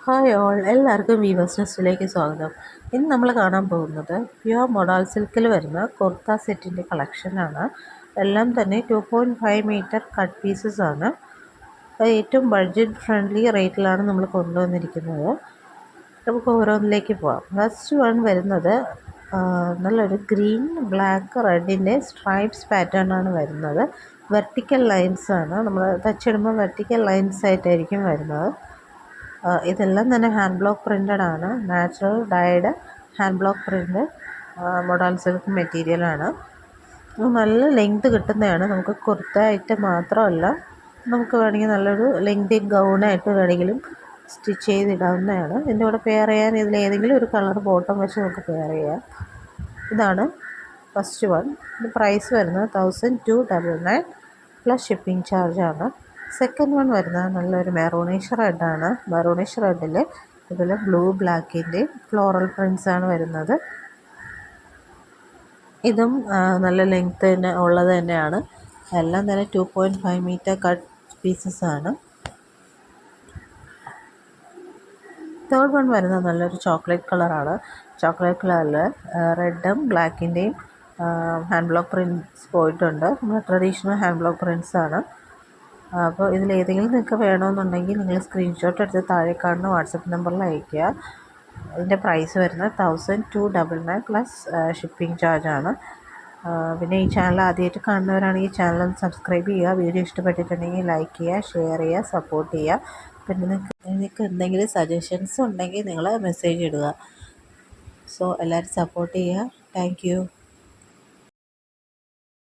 Hi all, എല്ലാവർക്കും weavers നെസ്റ്റിലേക്ക് സ്വാഗതം. ഇന്ന് നമ്മൾ കാണാൻ പോകുന്നത് പ്യുവർ മൊഡാൾ സിൽക്കിൽ വരുന്ന കുർത്ത സെറ്റിൻ്റെ കളക്ഷനാണ്. എല്ലാം തന്നെ 2.5 മീറ്റർ കട്ട് പീസസ് ആണ്. ഏറ്റവും ബഡ്ജറ്റ് ഫ്രണ്ട്ലി റേറ്റിലാണ് നമ്മൾ കൊണ്ടുവന്നിരിക്കുന്നത്. നമുക്ക് ഓരോന്നിലേക്ക് പോവാം. ഫസ്റ്റ് വൺ വരുന്നത് നല്ലൊരു ഗ്രീൻ ബ്ലാക്ക് റെഡിൻ്റെ സ്ട്രൈപ്സ് പാറ്റേൺ ആണ് വരുന്നത്. വെർട്ടിക്കൽ ലൈൻസ് ആണ്, നമ്മൾ തച്ചിടുമ്പോൾ വെർട്ടിക്കൽ ലൈൻസ് ആയിട്ടായിരിക്കും വരുന്നത്. ഇതെല്ലാം തന്നെ ഹാൻഡ് ബ്ലോക്ക് പ്രിൻ്റഡ് ആണ്. Natural died hand block print modal silk മെറ്റീരിയലാണ്. നല്ല ലെങ്ത് കിട്ടുന്നതാണ്. നമുക്ക് കുർത്ത ആയിട്ട് മാത്രമല്ല, നമുക്ക് വേണമെങ്കിൽ നല്ലൊരു ലെങ്തി ഗൗണായിട്ട് വേണമെങ്കിലും സ്റ്റിച്ച് ചെയ്തിടാവുന്നതാണ്. ഇതിൻ്റെ കൂടെ പെയർ ചെയ്യാൻ ഇതിലേതെങ്കിലും ഒരു കളർ ബോട്ടം വെച്ച് നമുക്ക് പെയർ ചെയ്യാം. ഇതാണ് ഫസ്റ്റ് വൺ. ഇത് പ്രൈസ് വരുന്നത് 1299 പ്ലസ് ഷിപ്പിംഗ് ചാർജാണ്. സെക്കൻഡ് വൺ വരുന്നത് നല്ലൊരു മെറൂണിഷ് റെഡാണ്. മെറൂണിഷ് റെഡിൽ ഇതുപോലെ ബ്ലൂ ബ്ലാക്കിൻ്റെ ഫ്ലോറൽ പ്രിൻസ് ആണ് വരുന്നത്. ഇതും നല്ല ലെങ്ത്ത് ഉള്ളത് തന്നെയാണ്. എല്ലാം തന്നെ 2.5 മീറ്റർ കട്ട് പീസസ് ആണ്. തേർഡ് വൺ വരുന്നത് നല്ലൊരു ചോക്ലേറ്റ് കളറാണ്. ചോക്ലേറ്റ് കളറിൽ റെഡും ബ്ലാക്കിൻ്റെയും ഹാൻഡ് ബ്ലോക്ക് പ്രിൻറ്റ്സ് പോയിട്ടുണ്ട്. നമ്മുടെ ട്രഡീഷണൽ ഹാൻഡ് ബ്ലോക്ക് പ്രിൻറ്റ്സ് ആണ്. അപ്പോൾ ഇതിലേതെങ്കിലും നിങ്ങൾക്ക് വേണമെന്നുണ്ടെങ്കിൽ നിങ്ങൾ സ്ക്രീൻഷോട്ട് എടുത്ത് താഴെ കാണുന്ന വാട്സപ്പ് നമ്പറിൽ അയയ്ക്കുക. ഇതിൻ്റെ പ്രൈസ് വരുന്നത് 1299 പ്ലസ് ഷിപ്പിംഗ് ചാർജാണ്. പിന്നെ ഈ ചാനൽ ആദ്യമായിട്ട് കാണുന്നവരാണെങ്കിൽ ഈ ചാനൽ സബ്സ്ക്രൈബ് ചെയ്യുക. വീഡിയോ ഇഷ്ടപ്പെട്ടിട്ടുണ്ടെങ്കിൽ ലൈക്ക് ചെയ്യുക, ഷെയർ ചെയ്യുക, സപ്പോർട്ട് ചെയ്യുക. പിന്നെ നിങ്ങൾക്ക് എന്തെങ്കിലും സജഷൻസ് ഉണ്ടെങ്കിൽ നിങ്ങൾ മെസ്സേജ് ഇടുക. സോ എല്ലാവരും സപ്പോർട്ട് ചെയ്യുക. Thank you.